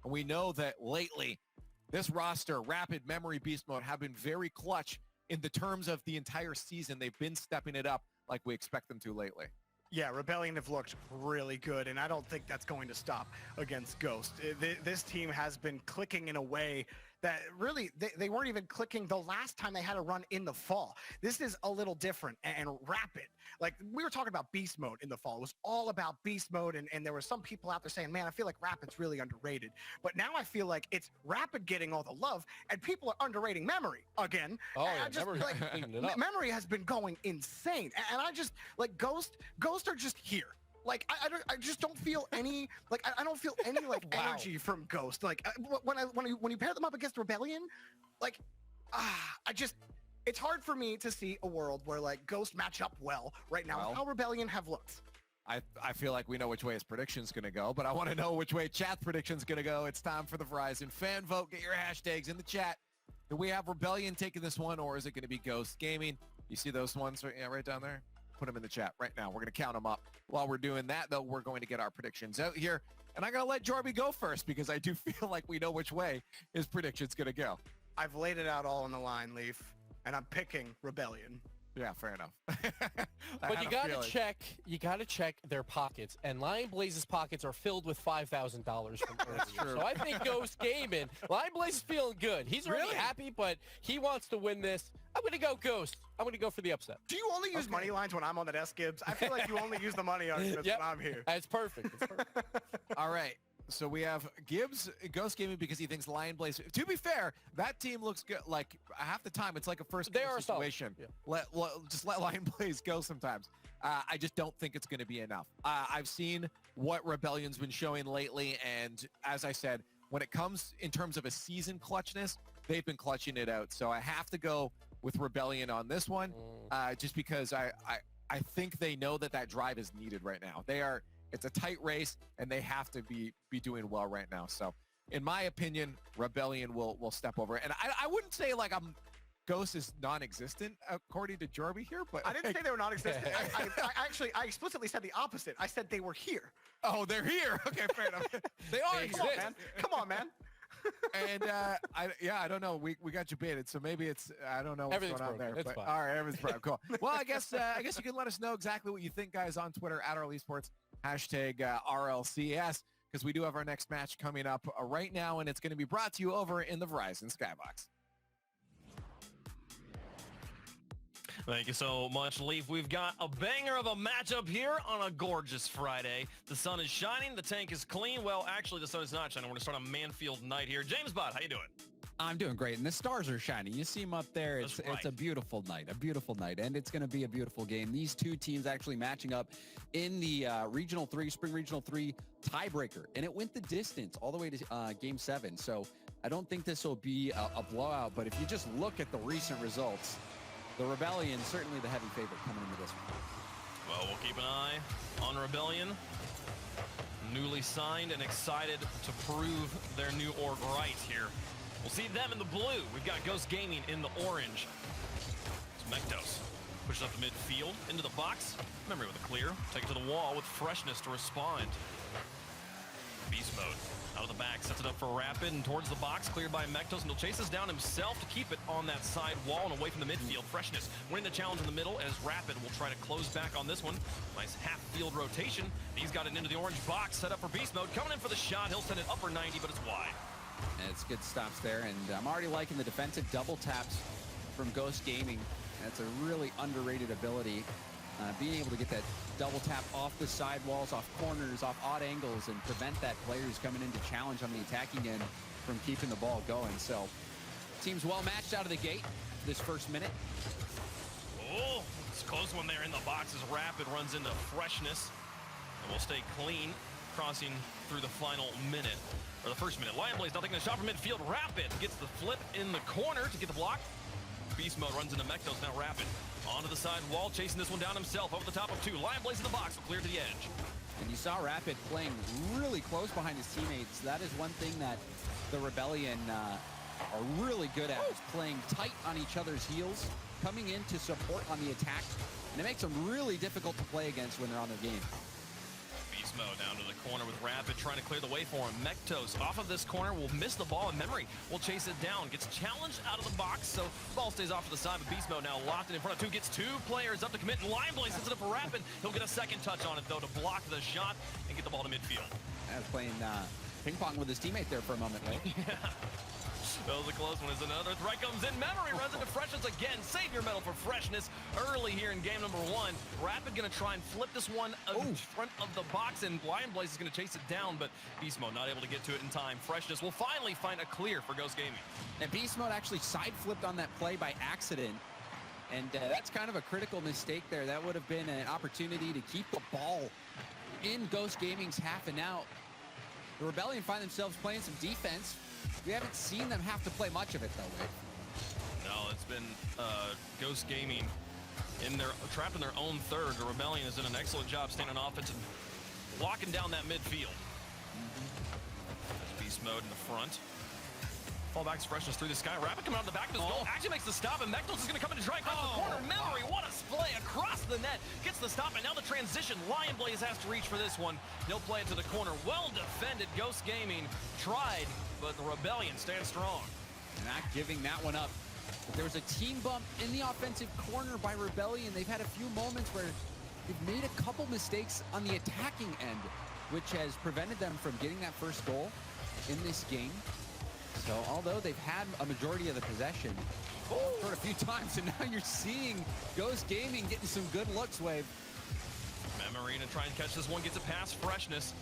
And we know that lately, this roster, Rapid, Memory, Beast Mode, have been very clutch in the terms of the entire season. They've been stepping it up like we expect them to lately. Yeah, Rebellion have looked really good, and I don't think that's going to stop against Ghost. This team has been clicking in a way that really they weren't even clicking the last time they had a run in the fall. This is a little different and rapid. Like, we were talking about Beast Mode in the fall. It was all about Beast Mode, and there were some people out there saying, man, I feel like Rapid's really underrated. But now I feel like it's Rapid getting all the love, and people are underrating Memory again. Oh, yeah, just, Memory has been going insane. And I just, like, Ghost are just here. Like, I just don't feel any, like, I don't feel any, like, Wow. energy from Ghost. Like, when you pair them up against Rebellion, like, it's hard for me to see a world where, like, Ghost match up well right now. How Rebellion have looked. I feel like we know which way his prediction's going to go, but I want to know which way chat's prediction's going to go. It's time for the Verizon fan vote. Get your hashtags in the chat. Do we have Rebellion taking this one, or is it going to be Ghost Gaming? You see those ones right down there? Put them in the chat right now. We're going to count them up. While we're doing that, though, we're going to get our predictions out here. And I'm going to let Jorby go first because I do feel like we know which way his prediction's going to go. I've laid it out all on the line, Leaf, and I'm picking Rebellion. Yeah, fair enough. But you gotta check their pockets, and Lion Blaze's pockets are filled with $5,000 from earlier. So I think Ghost Gaming, Lion Blaze is feeling good. He's already happy, but he wants to win this. I'm gonna go Ghost. I'm gonna go for the upset. Do you only use money lines when I'm on the desk, Gibbs? I feel like you only use the money on when I'm here. It's perfect. It's perfect. All right. So we have Gibbs Ghost Gaming because he thinks Lion Blaze. To be fair, that team looks good. Like, half the time, it's like a first situation. Yeah. Just let Lion Blaze go sometimes. I just don't think it's going to be enough. I've seen what Rebellion's been showing lately, and as I said, when it comes in terms of a season clutchness, they've been clutching it out. So I have to go with Rebellion on this one, just because I think they know that drive is needed right now. It's a tight race, and they have to be doing well right now. So, in my opinion, Rebellion will step over. And I wouldn't say, like, Ghost is non-existent, according to Jorby here. But I didn't say they were non-existent. I explicitly said the opposite. I said they were here. Oh, they're here. Okay, fair enough. They are exist. Come on, man. And I don't know. We got you baited, so maybe it's I don't know what's going on there. It's but, fine. all right, everything's broken. Cool. Well, I guess you can let us know exactly what you think, guys, on Twitter at @RLEsports, hashtag RLCS, because we do have our next match coming up right now, and it's going to be brought to you over in the Verizon Skybox. Thank you so much, Leaf. We've got a banger of a matchup here on a gorgeous Friday. The sun is shining. The tank is clean. Well, actually, the sun is not shining. We're going to start on Manfield night here. James Bott, how you doing? I'm doing great, and the stars are shining. You see them up there. It's a beautiful night, and it's going to be a beautiful game. These two teams actually matching up in the Spring Regional 3 tiebreaker, and it went the distance all the way to Game 7. So I don't think this will be a blowout, but if you just look at the recent results, the Rebellion, certainly the heavy favorite coming into this one. Well, we'll keep an eye on Rebellion. Newly signed and excited to prove their new org right here. We'll see them in the blue. We've got Ghost Gaming in the orange. It's Mektos. Pushes up to midfield, into the box. Memory with a clear. Take it to the wall with freshness to respond. Beast mode. Out of the back, sets it up for Rapid and towards the box, cleared by Mektos, and he'll chase this down himself to keep it on that side wall and away from the midfield. Freshness winning the challenge in the middle as Rapid will try to close back on this one. Nice half-field rotation. He's got it into the orange box, set up for Beast mode. Coming in for the shot, he'll send it upper 90, but it's wide. And it's good stops there, and I'm already liking the defensive double taps from Ghost Gaming. That's a really underrated ability. Being able to get that double tap off the sidewalls, off corners, off odd angles, and prevent that player who's coming in to challenge on the attacking end from keeping the ball going. So, team's well matched out of the gate this first minute. Oh, it's a close one there in the box as Rapid runs into Freshness. And will stay clean, crossing through the final minute, or the first minute. Lion Blaze not taking a shot from midfield. Rapid gets the flip in the corner to get the block. Beast mode runs into Mektos, now Rapid. Onto the side wall, chasing this one down himself over the top of two. Lion Blaze in the box, clear to the edge. And you saw Rapid playing really close behind his teammates. That is one thing that the Rebellion are really good at, is playing tight on each other's heels, coming in to support on the attack, and it makes them really difficult to play against when they're on their game. Beast Beast Mode down to the corner with Rapid trying to clear the way for him. Mektos off of this corner will miss the ball, and Memory will chase it down. Gets challenged out of the box, so ball stays off to the side, but Beast Mode now locked in front of two. Gets two players up to commit, and Lion Blaze sets it up for Rapid. He'll get a second touch on it, though, to block the shot and get the ball to midfield. I was playing ping pong with his teammate there for a moment, right? Yeah. That was a close one as another threat comes in. Memory runs into Freshness again. Save your medal for Freshness early here in game number 1. Rapid going to try and flip this one in front of the box, and Lion Blaze is going to chase it down, but Beast Mode not able to get to it in time. Freshness will finally find a clear for Ghost Gaming. And Beast Mode actually side flipped on that play by accident, and that's kind of a critical mistake there. That would have been an opportunity to keep the ball in Ghost Gaming's half, and now the Rebellion find themselves playing some defense. We haven't seen them have to play much of it, though, Wade. No, it's been Ghost Gaming trapped in their own third. The Rebellion has done an excellent job staying on offense and locking down that midfield. That's Beast Mode in the front. Fallback's Freshness through the sky. Rapid coming out of the back of his goal. Actually makes the stop, and Mektos is going to come in and try across the corner. Memory, what a play across the net. Gets the stop, and now the transition. Lion Blaze has to reach for this one. He'll play it to the corner. Well defended. Ghost Gaming tried, but the Rebellion stands strong. Not giving that one up. But there was a team bump in the offensive corner by Rebellion. They've had a few moments where they've made a couple mistakes on the attacking end, which has prevented them from getting that first goal in this game. So although they've had a majority of the possession for a few times, and now you're seeing Ghost Gaming getting some good looks, Wave. Memory to try and catch this one, gets it past Freshness.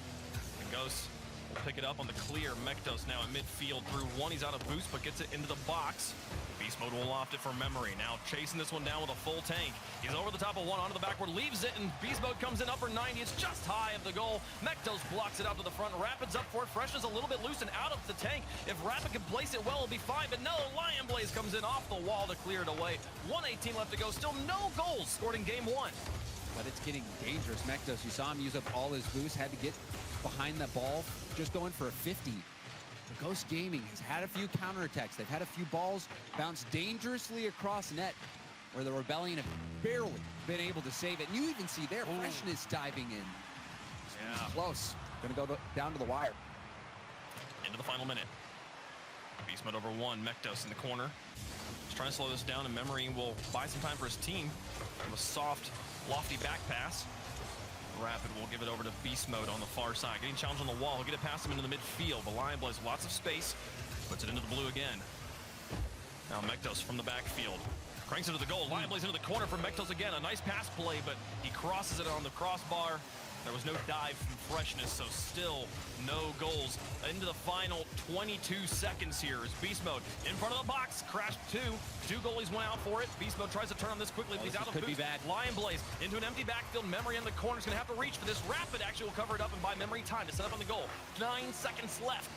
And Ghost will pick it up on the clear. Mektos now at midfield through one. He's out of boost, but gets it into the box. Beast Mode will loft it for Memory. Now chasing this one down with a full tank. He's over the top of one, onto the backward, leaves it, and Beast Mode comes in upper 90. It's just high of the goal. Mektos blocks it out to the front. Rapid's up for it. Fresh is a little bit loose and out of the tank. If Rapid can place it well, it'll be fine, but no, Lion Blaze comes in off the wall to clear it away. 1:18 left to go. Still no goals scored in game 1. But it's getting dangerous. Mektos, you saw him use up all his boost, had to get behind that ball, just going for a 50. The Ghost Gaming has had a few counterattacks. They've had a few balls bounce dangerously across net where the Rebellion have barely been able to save it. And you even see their Freshness diving in. Yeah. Close. Gonna go down to the wire. Into the final minute. Beast Mode over one. Mektos in the corner. He's trying to slow this down, and Memory will buy some time for his team. From a soft, lofty back pass. Rapid will give it over to Beast Mode on the far side. Getting challenged on the wall. He'll get it past him into the midfield. The Lion Blaze, lots of space. Puts it into the blue again. Now Mektos from the backfield. Cranks it to the goal. Lion Blaze into the corner for Mektos again. A nice pass play, but he crosses it on the crossbar. There was no dive from Freshness, so still no goals. Into the final 22 seconds here is Beast Mode in front of the box. Crashed two. Two goalies went out for it. Beast Mode tries to turn on this quickly, but he's out of boost. Lion Blaze into an empty backfield. Memory in the corner is going to have to reach for this. Rapid actually will cover it up and buy Memory time to set up on the goal. 9 seconds left.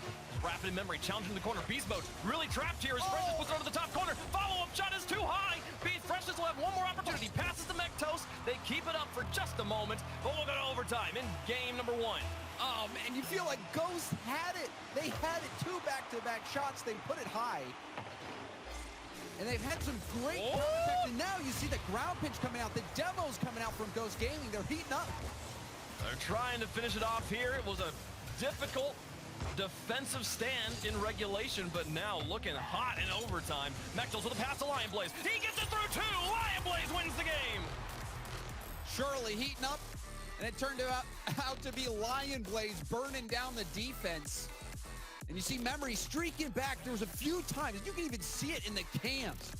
Rapid and Memory challenging the corner. Beast Mode really trapped here as Freshness puts it over the top corner. Follow-up shot is too high. Freshness will have one more opportunity. Passes to Mektos. They keep it up for just a moment, but we'll go to overtime in game number 1. Oh, man, you feel like Ghost had it. They had it, 2 back-to-back shots. They put it high. And they've had some great contact, and now you see the ground pitch coming out. The demo's coming out from Ghost Gaming. They're heating up. They're trying to finish it off here. It was a difficult defensive stand in regulation, but now looking hot in overtime. Mektos with a pass to Lion Blaze. He gets it through 2. Lion Blaze wins the game. Shirley heating up, and it turned out to be Lion Blaze burning down the defense. And you see Memory streaking back. There was a few times, you can even see it in the cams.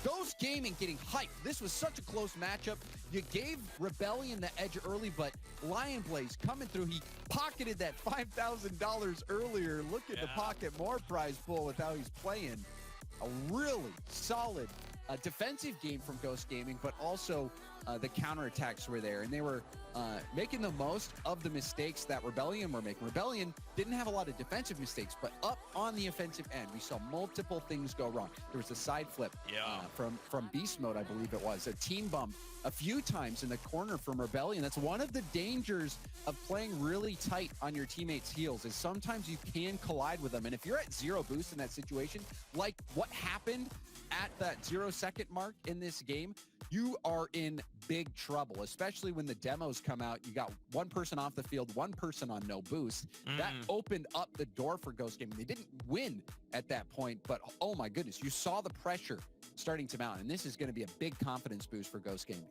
Ghost Gaming getting hyped. This was such a close matchup. You gave Rebellion the edge early, but Lion Blaze coming through. He pocketed that $5,000 earlier. Looking to pocket more prize pool with how he's playing. A really solid defensive game from Ghost Gaming, but also the counterattacks were there, and they were making the most of the mistakes that Rebellion were making. Rebellion didn't have a lot of defensive mistakes, but up on the offensive end, we saw multiple things go wrong. There was a side flip from Beast Mode, I believe it was. A team bump a few times in the corner from Rebellion. That's one of the dangers of playing really tight on your teammates' heels, is sometimes you can collide with them. And if you're at 0 boost in that situation, like what happened at that 0 second mark in this game, you are in big trouble, especially when the demos come out. You got one person off the field, one person on no boost. That opened up the door for Ghost Gaming. They didn't win at that point, but oh my goodness, you saw the pressure starting to mount, and this is going to be a big confidence boost for Ghost Gaming.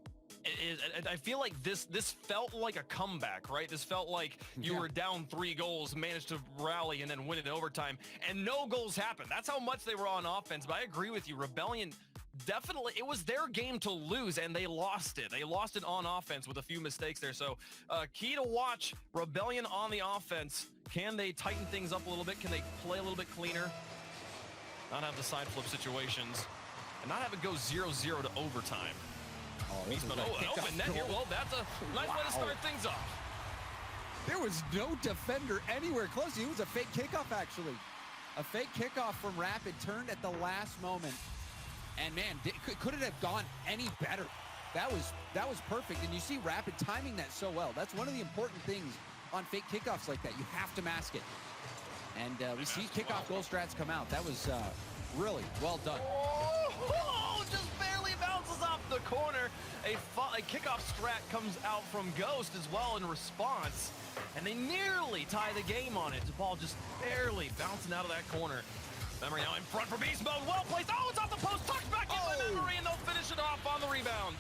I feel like this felt like a comeback, right? This felt like you were down 3 goals, managed to rally, and then win it in overtime, and no goals happened. That's how much they were on offense. But I agree with you. Rebellion, definitely, it was their game to lose, and they lost it. They lost it on offense with a few mistakes there. So key to watch, Rebellion on the offense. Can they tighten things up a little bit? Can they play a little bit cleaner? Not have the side flip situations, and not have it go 0-0 to overtime. An open net here. Well, that's a nice way to start things off. There was no defender anywhere close. It was a fake kickoff, actually. A fake kickoff from Rapid, turned at the last moment. And man, could it have gone any better? That was perfect. And you see Rapid timing that so well. That's one of the important things on fake kickoffs like that. You have to mask it. And we see kickoff goal strats come out. That was really well done. Oh, just barely bounces off the corner. A kickoff strat comes out from Ghost as well in response, and they nearly tie the game on it. The ball just barely bouncing out of that corner. Memory now in front for Beast Mode. Well placed. Oh, it's off the post. Tucked back in by Memory, and they'll finish it off on the rebound.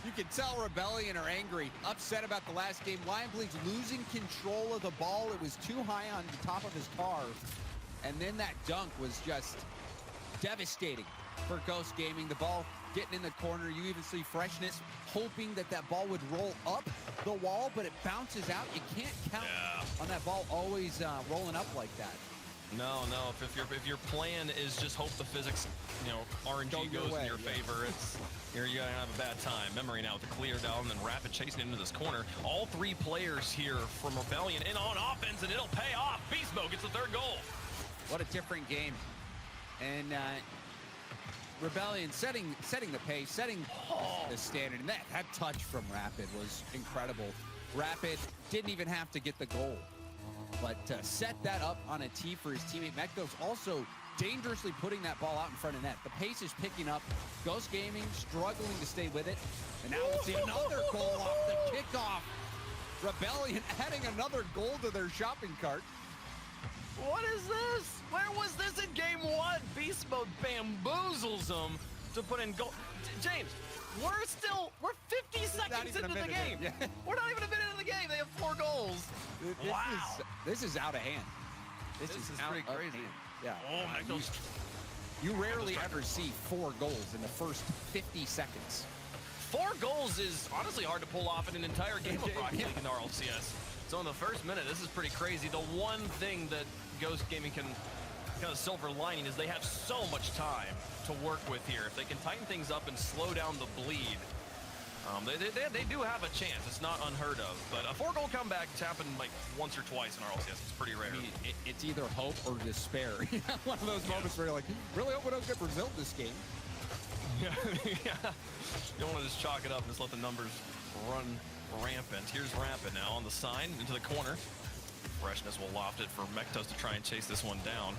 You can tell Rebellion are angry, upset about the last game. Lionblaze losing control of the ball. It was too high on the top of his car. And then that dunk was just devastating for Ghost Gaming. The ball getting in the corner. You even see Freshness hoping that that ball would roll up the wall, but it bounces out. You can't count on that ball always rolling up like that. No. If your plan is just hope the physics, RNG goes in your favor, you're gonna have a bad time. Memory now with the clear down, and Rapid chasing into this corner. All 3 players here from Rebellion in on offense, and it'll pay off. Beast Mode gets the 3rd goal. What a different game. And Rebellion setting the pace, setting the standard. And that touch from Rapid was incredible. Rapid didn't even have to get the goal, but set that up on a tee for his teammate. Mektos also dangerously putting that ball out in front of net. The pace is picking up. Ghost Gaming struggling to stay with it. And now we'll see another goal off the kickoff. Rebellion adding another goal to their shopping cart. What is this? Where was this in game 1? Beast Mode bamboozles them to put in goal. James, we're 50 seconds into the game. Yeah. We're not even a minute into the game. They have 4 goals. This is out of hand. This is pretty crazy. Yeah. Oh my gosh. You rarely ever see 4 goals in the first 50 seconds. 4 goals is honestly hard to pull off in an entire game of Rocket League in RLCS. So in the first minute, this is pretty crazy. The one thing that Ghost Gaming can kind of silver lining is they have so much time to work with here. If they can tighten things up and slow down the bleed, they do have a chance. It's not unheard of. But a 4-goal comeback has happened like once or twice in RLCS. It's pretty rare. I mean, it's either hope or despair. One of those moments where you're like, really hope we don't get Brazil this game. Yeah. You don't want to just chalk it up and just let the numbers run rampant. Here's Rampant now on the sign into the corner. Freshness will loft it for Mektos to try and chase this one down.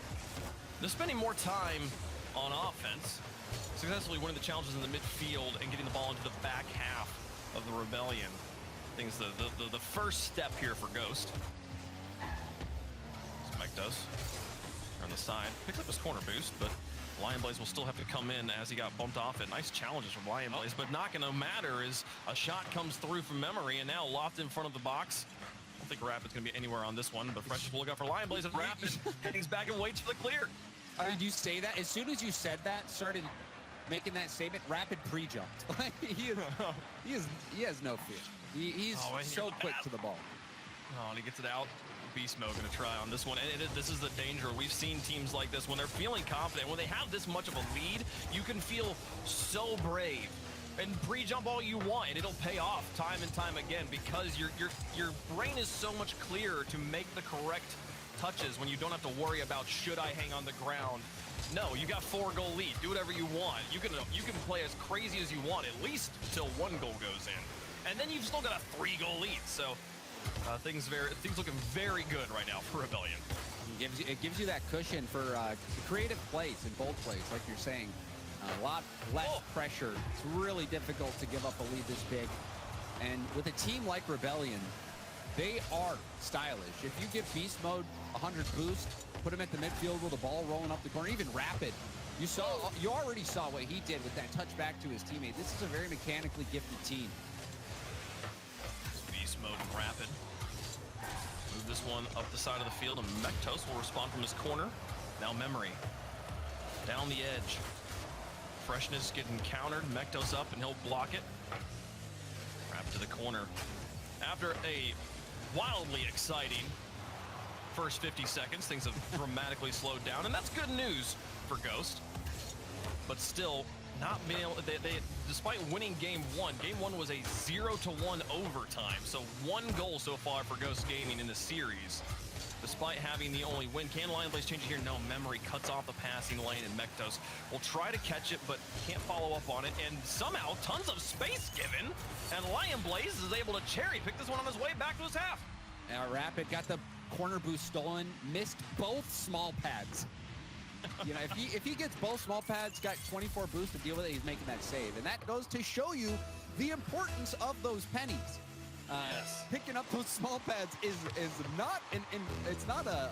They're spending more time on offense, successfully winning the challenges in the midfield and getting the ball into the back half of the Rebellion. I think it's the first step here for Ghost. So Mektos on the side picks up his corner boost, but Lionblaze will still have to come in as he got bumped off it. Nice challenges from Lionblaze, but not going to matter as a shot comes through from Memory and now locked in front of the box. I don't think Rapid's going to be anywhere on this one, but Fresh will look out for Lionblaze, and Rapid hangs back and waits for the clear. Did you say that? As soon as you said that, started making that statement, Rapid pre-jumped. he has no fear. He's so quick to the ball. Oh, and he gets it out. Beast Mode going to try on this one, and this is the danger. We've seen teams like this when they're feeling confident, when they have this much of a lead, you can feel so brave and pre-jump all you want, and it'll pay off time and time again because your brain is so much clearer to make the correct touches when you don't have to worry about should I hang on the ground. No, you got 4-goal lead. Do whatever you want. You can play as crazy as you want, at least till 1 goal goes in, and then you've still got a 3-goal lead. So. Things looking very good right now for Rebellion. It gives you that cushion for creative plays and bold plays, like you're saying. A lot less pressure. It's really difficult to give up a lead this big. And with a team like Rebellion, they are stylish. If you give Beast Mode 100 boost, put him at the midfield with the ball rolling up the corner, even Rapid. You already saw what he did with that touch back to his teammate. This is a very mechanically gifted team. Beast Mode and Rapid. Move this one up the side of the field, and Mektos will respond from his corner. Now Memory. Down the edge. Freshness getting countered. Mektos up, and he'll block it. Rapid to the corner. After a wildly exciting first 50 seconds, things have dramatically slowed down, and that's good news for Ghost. But still, not being able, despite winning game one was a 0-1 overtime. So 1 goal so far for Ghost Gaming in the series. Despite having the only win, can Lion Blaze change it here? No, Memory cuts off the passing lane, and Mektos will try to catch it, but can't follow up on it. And somehow, tons of space given, and Lion Blaze is able to cherry pick this one on his way back to his half. Rapid got the corner boost stolen, missed both small pads. You know, if he gets both small pads, got 24 boost to deal with it, he's making that save. And that goes to show you the importance of those pennies. Yes. Picking up those small pads is not it's not a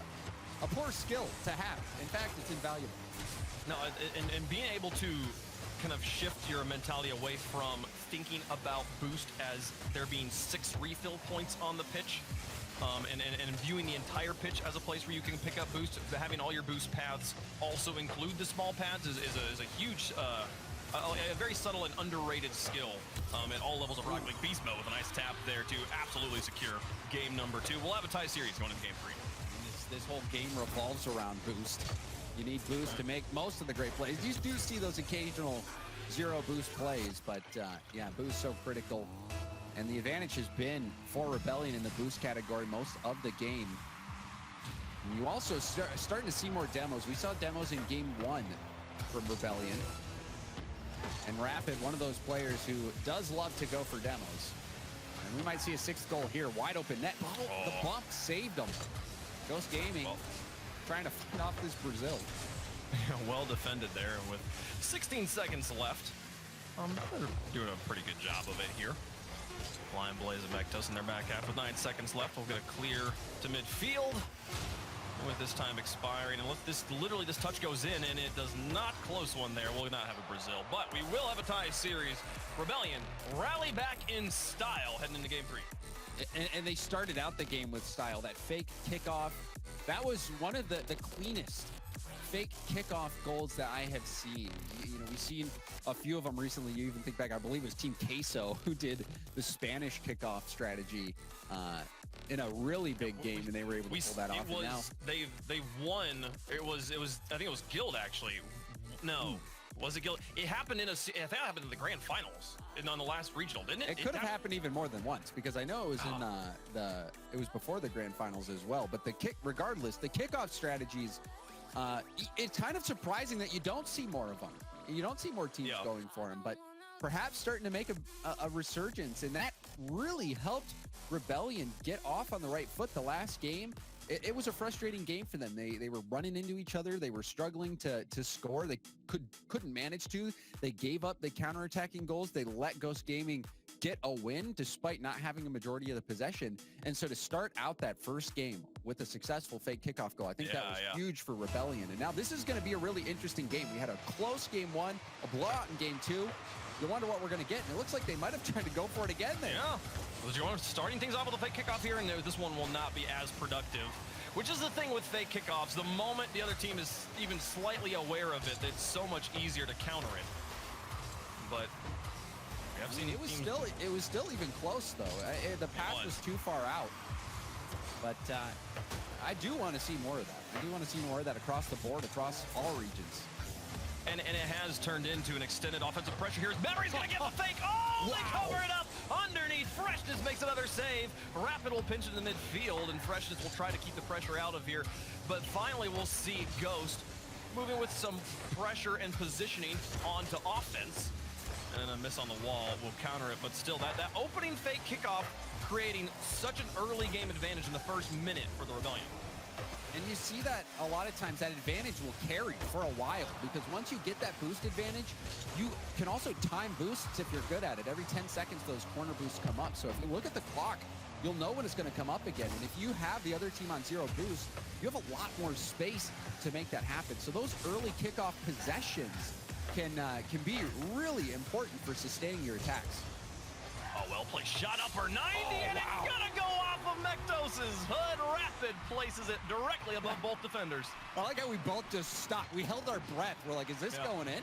poor skill to have. In fact, it's invaluable. No, and being able to kind of shift your mentality away from thinking about boost as there being 6 refill points on the pitch, and viewing the entire pitch as a place where you can pick up boost, having all your boost paths also include the small pads is a huge, a very subtle and underrated skill at all levels of Rocket League. Beast Mode with a nice tap there to absolutely secure game number 2. We'll have a tie series going into game 3. This whole game revolves around boost. You need boost to make most of the great plays. You do see those occasional 0 boost plays, but yeah, boost so critical. And the advantage has been for Rebellion in the boost category most of the game. And you also starting to see more demos. We saw demos in game 1 from Rebellion. And Rapid, one of those players who does love to go for demos. And we might see a 6th goal here. Wide open net. Oh, the bump saved them. Ghost Gaming trying to fight off this Brazil. Well defended there with 16 seconds left. They're doing a pretty good job of it here. Lion Blaze and Mektos in their back half with 9 seconds left. We'll get a clear to midfield with this time expiring. And literally this touch goes in, and it does not close one there. We'll not have a Brazil, but we will have a tie series. Rebellion rally back in style heading into game 3. And they started out the game with style. That fake kickoff, that was one of the cleanest fake kickoff goals that I have seen. You know, we've seen a few of them recently. You even think back, I believe it was Team Queso who did the Spanish kickoff strategy in a really big game, and they were able to pull that off. And now they won. It was I think it was Guild actually. No. Was it Guild? It happened I think it happened in the grand finals on the last regional, didn't it? It could have happened even more than once, because I know it was it was before the grand finals as well. But regardless, the kickoff strategies, it's kind of surprising that you don't see more of them. You don't see more teams going for them, but perhaps starting to make a resurgence, and that really helped Rebellion get off on the right foot the last game. It was a frustrating game for them. They were running into each other. They were struggling to score. They couldn't manage to. They gave up the counterattacking goals. They let Ghost Gaming get a win despite not having a majority of the possession. And so to start out that first game with a successful fake kickoff goal, I think that was huge for Rebellion. And now this is going to be a really interesting game. We had a close game 1, a blowout in game 2. You wonder what we're going to get, and it looks like they might have tried to go for it again there. Yeah. Well, starting things off with a fake kickoff here, and this one will not be as productive, which is the thing with fake kickoffs. The moment the other team is even slightly aware of it, it's so much easier to counter it. But we have seen it was still even close, though. The pass was too far out. But I do want to see more of that. I do want to see more of that across the board, across all regions. And it has turned into an extended offensive pressure here. Memory's going to get the fake. Oh, wow. They cover it up underneath. Freshness makes another save. Rapid will pinch it in the midfield, and Freshness will try to keep the pressure out of here. But finally, we'll see Ghost moving with some pressure and positioning onto offense. And a miss on the wall will counter it. But still, that opening fake kickoff creating such an early game advantage in the first minute for the Rebellion. And you see that a lot of times that advantage will carry for a while, because once you get that boost advantage, you can also time boosts if you're good at it. Every 10 seconds, those corner boosts come up. So if you look at the clock, you'll know when it's going to come up again. And if you have the other team on 0 boost, you have a lot more space to make that happen. So those early kickoff possessions can be really important for sustaining your attacks. Oh, well played. Shot up for 90, and it's gonna go off of Mektos' hood. Rapid places it directly above both defenders. I like how we both just stopped. We held our breath. We're like, is this going in?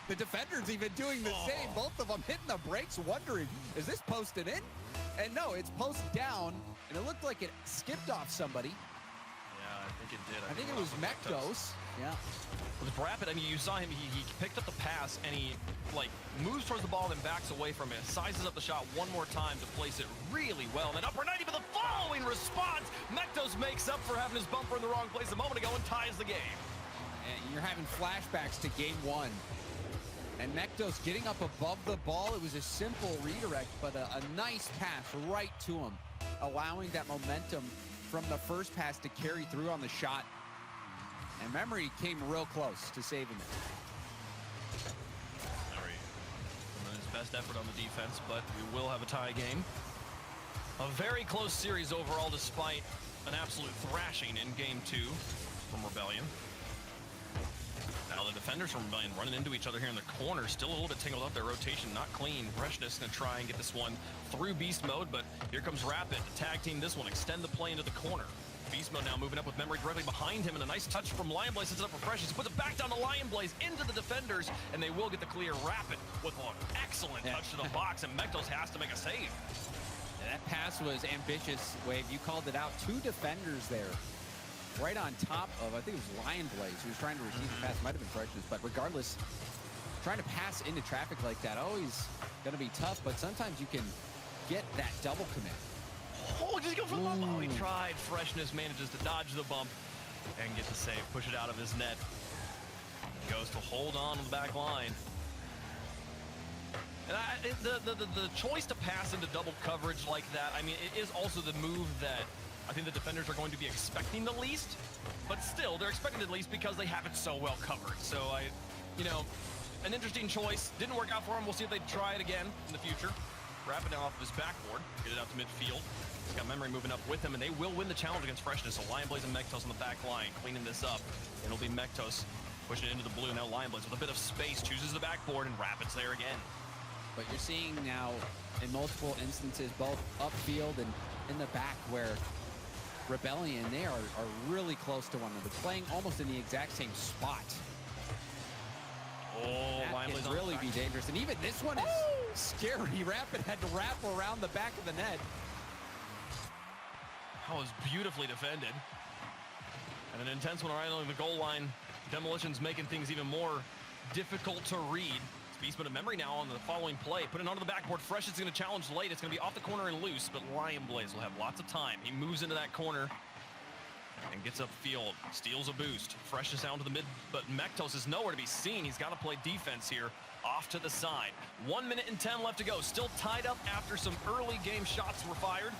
The defender's even doing the same. Both of them hitting the brakes, wondering, is this posted in? And no, it's posted down, and it looked like it skipped off somebody. Yeah, I think it did. I think it was Mektos. Yeah. With Rapid, I mean, you saw him, he picked up the pass, and he, like, moves towards the ball, then backs away from it, sizes up the shot one more time to place it really well. And then upper 90, but the following response, Mektos makes up for having his bumper in the wrong place a moment ago and ties the game. And you're having flashbacks to game 1. And Mektos getting up above the ball. It was a simple redirect, but a nice pass right to him, allowing that momentum from the first pass to carry through on the shot. And Memory came real close to saving it. Memory doing his best effort on the defense, but we will have a tie game. A very close series overall, despite an absolute thrashing in game 2 from Rebellion. Now the defenders from Rebellion running into each other here in the corner, still a little bit tangled up. Their rotation not clean. Freshness gonna try and get this one through beast mode, but here comes Rapid to tag team this one, extend the play into the corner. Beast mode now moving up with Memory directly behind him, and a nice touch from Lion Blaze sets it up for Freshness. He puts it back down to Lion Blaze into the defenders, and they will get the clear. Rapid with an excellent touch to the box, and Mektos has to make a save. Yeah, that pass was ambitious, Wave. You called it out. 2 defenders there. Right on top of, I think it was Lion Blaze, who was trying to receive the pass. Might have been Freshness, but regardless, trying to pass into traffic like that, always going to be tough, but sometimes you can get that double commit. Oh, just go for the bump. Oh, he tried. Freshness manages to dodge the bump and get the save, push it out of his net. Goes to hold on the back line. And the choice to pass into double coverage like that, I mean, it is also the move that I think the defenders are going to be expecting the least, but still, they're expecting it the least because they have it so well covered. So, an interesting choice. Didn't work out for him. We'll see if they try it again in the future. Rapid now off of his backboard. Get it out to midfield. He's got Memory moving up with him, and they will win the challenge against Freshness. So Lion Blaze and Mektos on the back line, cleaning this up. It'll be Mektos pushing it into the blue. Now Lion Blaze with a bit of space chooses the backboard, and Rapid's there again. But you're seeing now in multiple instances, both upfield and in the back, where Rebellion, they are really close to one another, playing almost in the exact same spot. Oh, that can really be dangerous. And even this one is scary. Rapid had to wrap around the back of the net. That was beautifully defended. And an intense one right along the goal line. Demolition's making things even more difficult to read. Beastman of Memory now on the following play. Put it onto the backboard. Fresh is going to challenge late. It's going to be off the corner and loose, but Lion Blaze will have lots of time. He moves into that corner and gets upfield. Steals a boost. Fresh is down to the mid, but Mektos is nowhere to be seen. He's got to play defense here. Off to the side. 1 minute and 10 left to go. Still tied up after some early game shots were fired.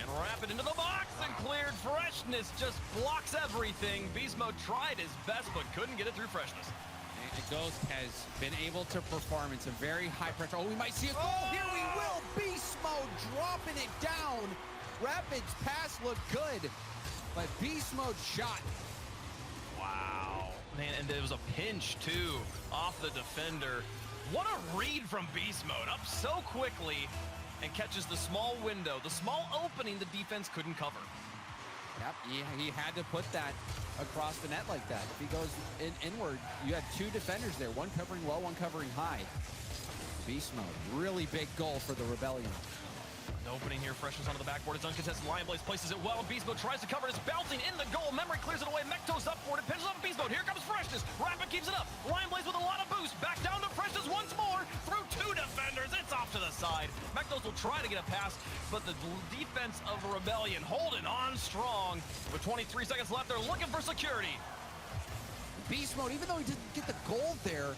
And Rapid into the box and cleared. Freshness just blocks everything. Beast Mode tried his best, but couldn't get it through Freshness. Ghost has been able to perform in some very high pressure. Oh, we might see a goal. Here we will. Beast Mode dropping it down. Rapid's pass looked good, but Beast Mode shot. Wow. Man, and there was a pinch, too, off the defender. What a read from Beast Mode. Up so quickly and catches the small window, the small opening the defense couldn't cover. Yep, he had to put that across the net like that. If he goes inward, you have 2 defenders there, one covering low, one covering high. Beast Mode, really big goal for the Rebellion. The opening here, Freshness onto the backboard. It's uncontested. Lion Blaze places it well. Beast Mode tries to cover it. It's bouncing in the goal. Memory clears it away. Mektos up for it. It pitches off Beast Mode. Here comes Freshness. Rapid keeps it up. Lion Blaze with a lot of boost. Back down to Freshness once more. Through 2 defenders. It's off to the side. Mektos will try to get a pass, but the defense of Rebellion holding on strong. With 23 seconds left, they're looking for security. Beast Mode, even though he didn't get the goal there,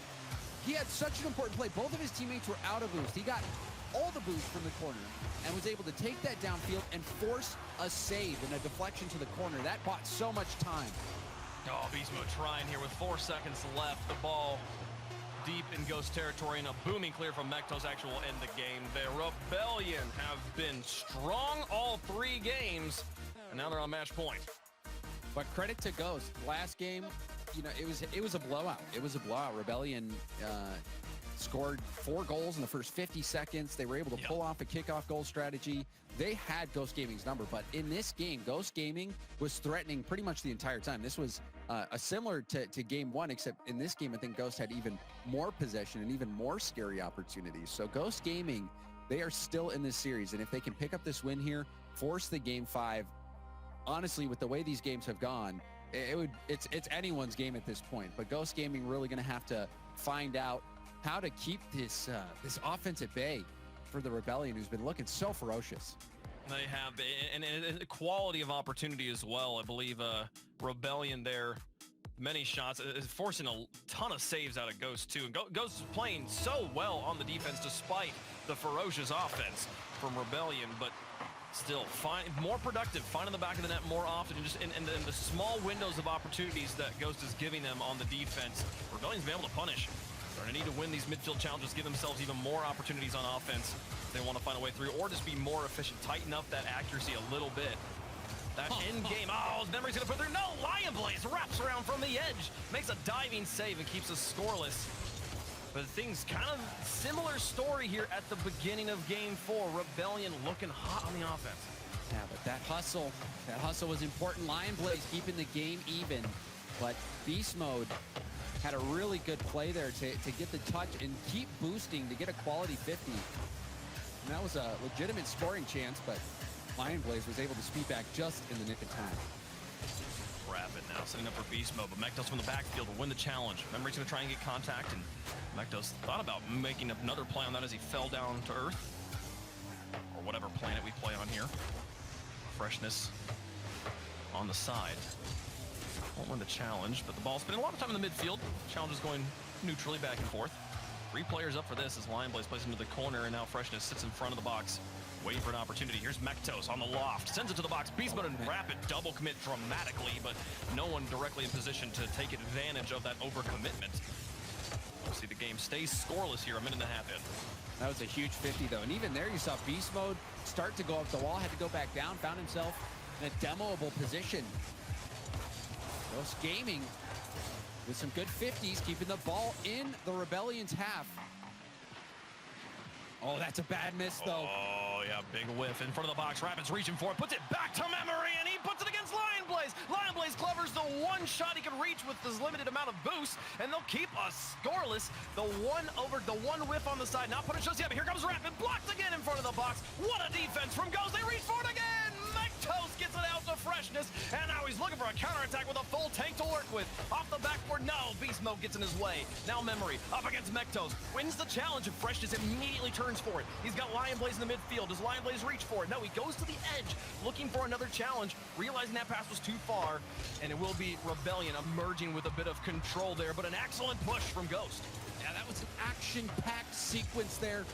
he had such an important play. Both of his teammates were out of boost. He got all the boost from the corner and was able to take that downfield and force a save and a deflection to the corner. That bought so much time. Oh, Beast Mode trying here with 4 seconds left. The ball deep in Ghost territory, and a booming clear from Mektos actually will end the game. The Rebellion have been strong all 3 games, and now they're on match point. But credit to Ghost. Last game, you know, it was a blowout. It was a blowout. Rebellion scored 4 goals in the first 50 seconds. They were able to pull off a kickoff goal strategy. They had Ghost Gaming's number, but in this game, Ghost Gaming was threatening pretty much the entire time. This was similar to game 1, except in this game, I think Ghost had even more possession and even more scary opportunities. So Ghost Gaming, they are still in this series, and if they can pick up this win here, force the game 5, honestly, with the way these games have gone, it's anyone's game at this point. But Ghost Gaming really going to have to find out how to keep this offense at bay for the Rebellion, who's been looking so ferocious. They have, and quality of opportunity as well. I believe Rebellion there, many shots, forcing a ton of saves out of Ghost too. And Ghost is playing so well on the defense despite the ferocious offense from Rebellion, but still more productive, finding the back of the net more often, and just in the small windows of opportunities that Ghost is giving them on the defense. Rebellion's been able to punish. They're going to need to win these midfield challenges, give themselves even more opportunities on offense if they want to find a way through, or just be more efficient, tighten up that accuracy a little bit. That end game, Memory's going to put through. No, Lion Blaze wraps around from the edge, makes a diving save and keeps us scoreless. But things kind of similar story here at the beginning of game 4. Rebellion looking hot on the offense. Yeah, but that hustle was important. Lion Blaze keeping the game even, but Beast Mode had a really good play there to get the touch and keep boosting to get a quality 50. And that was a legitimate scoring chance, but Lion Blaze was able to speed back just in the nick of time. Rapid now setting up for Beast Mode, but Mektos from the backfield will win the challenge. Memory's going to try and get contact, and Mektos thought about making another play on that as he fell down to Earth, or whatever planet we play on here. Freshness on the side. Won't win the challenge, but the ball's spinning a lot of time in the midfield. Challenge is going neutrally back and forth. 3 players up for this as Lion Blaze plays into the corner, and now Freshness sits in front of the box, waiting for an opportunity. Here's Mektos on the loft, sends it to the box. Beast Mode and Rapid double commit dramatically, but no one directly in position to take advantage of that overcommitment. We'll see the game stays scoreless here, a minute and a half in. That was a huge 50, though. And even there, you saw Beast Mode start to go up the wall, had to go back down, found himself in a demoable position. Ghost Gaming with some good 50s, keeping the ball in the Rebellion's half. Oh, that's a bad miss, though. Oh, yeah, big whiff in front of the box. Rapid's reaching for it, puts it back to Memory, and he puts it against Lion Blaze. Lion Blaze covers the one shot he can reach with this limited amount of boost, and they'll keep us scoreless. The one whiff on the side, not punished just yet, but here comes Rapid, blocked again in front of the box. What a defense from Ghost. They reach for it again. Mektos gets it out to Freshness, and now he's looking for a counterattack with a full tank to work with. Off the backboard, no, Beast Mode gets in his way. Now Memory up against Mektos, wins the challenge, and Freshness immediately turns for it. He's got Lion Blaze in the midfield. Does Lion Blaze reach for it? No, he goes to the edge, looking for another challenge, realizing that pass was too far, and it will be Rebellion emerging with a bit of control there, but an excellent push from Ghost. Yeah, that was an action-packed sequence there,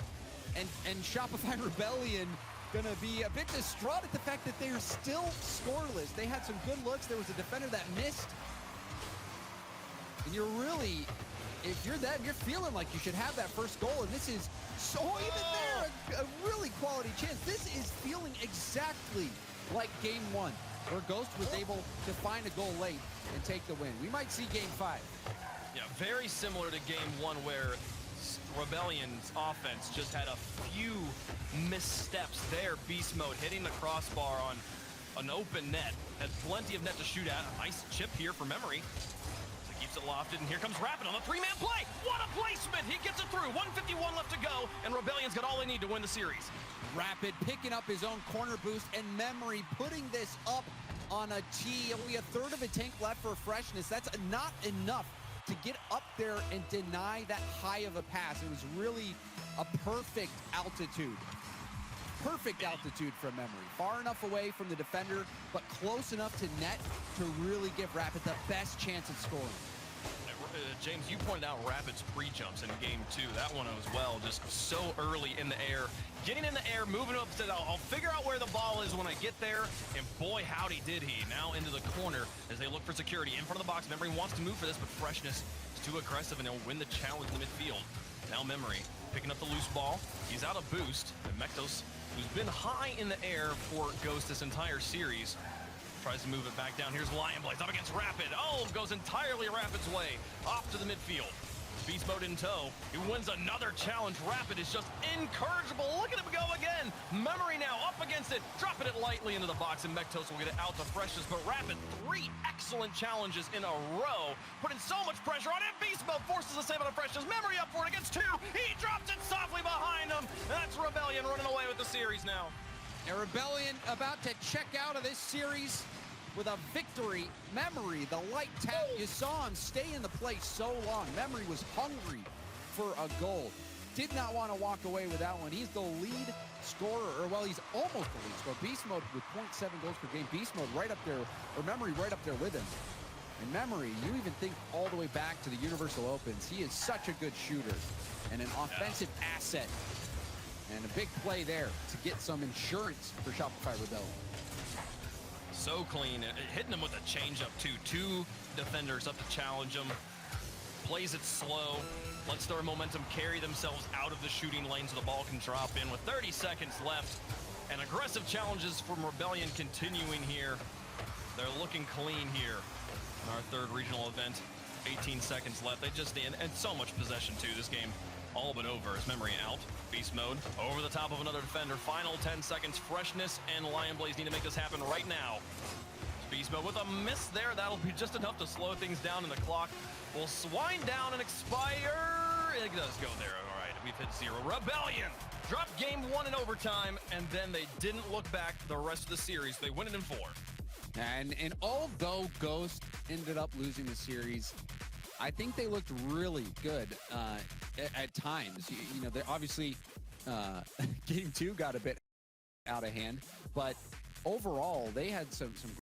and Shopify Rebellion gonna be a bit distraught at the fact that they're still scoreless. They had some good looks. There was a defender that missed. And you're really, if you're them, you're feeling like you should have that first goal. And this is so even there, a really quality chance. This is feeling exactly like game 1, where Ghost was able to find a goal late and take the win. We might see game 5. Yeah, very similar to game 1, where Rebellion's offense just had a few missteps there. Beast Mode hitting the crossbar on an open net. Had plenty of net to shoot at. A nice chip here for Memory. So he keeps it lofted, and here comes Rapid on the 3-man play. What a placement! He gets it through. 1:51 left to go, and Rebellion's got all they need to win the series. Rapid picking up his own corner boost, and Memory putting this up on a tee. Only a third of a tank left for Freshness. That's not enough to get up there and deny that high of a pass. It was really a perfect altitude. Perfect altitude from Memory. Far enough away from the defender, but close enough to net to really give Rapid the best chance at scoring. James, you pointed out Rapid's pre-jumps in game 2. That one as well, just so early in the air. Getting in the air, moving up, said, I'll figure out where the ball is when I get there. And boy, howdy did he. Now into the corner as they look for security. In front of the box, Memory wants to move for this, but Freshness is too aggressive, and they'll win the challenge in the midfield. Now Memory picking up the loose ball. He's out of boost. And Mektos, who's been high in the air for Ghost this entire series, tries to move it back down. Here's Lionblaze up against Rapid. Oh, goes entirely Rapid's way. Off to the midfield. Beast Mode in tow. He wins another challenge. Rapid is just incorrigible. Look at him go again. Memory now up against it. Dropping it lightly into the box, and Mektos will get it out to Freshness. But Rapid, 3 excellent challenges in a row. Putting so much pressure on him. Beast Mode forces the save out of Freshness. Memory up for it against 2. He drops it softly behind him. That's Rebellion running away with the series now. And Rebellion about to check out of this series with a victory. Memory, the light tap, you saw him stay in the place so long. Memory was hungry for a goal. Did not want to walk away with that one. He's the lead scorer, or well, he's almost the lead scorer. Beast Mode with 0.7 goals per game. Beast Mode right up there, or Memory right up there with him. And Memory, you even think all the way back to the Universal Opens, he is such a good shooter and an offensive asset. And a big play there to get some insurance for Shopify Rebellion. So clean, hitting him with a changeup too. 2 defenders up to challenge him. Plays it slow, lets their momentum carry themselves out of the shooting lane so the ball can drop in with 30 seconds left. And aggressive challenges from Rebellion continuing here. They're looking clean here in our 3rd regional event. 18 seconds left. They just and so much possession too. This game all but over. As Memory out. Beast Mode over the top of another defender. Final 10 seconds. Freshness and Lionblaze need to make this happen right now. Beast Mode with a miss there. That'll be just enough to slow things down, and the clock will wind down and expire. It does go there. All right, we've hit 0. Rebellion dropped game 1 in overtime, and then they didn't look back the rest of the series. They win it in 4. And although Ghost ended up losing the series, I think they looked really good at times. You know, they're obviously game 2 got a bit out of hand, but overall they had some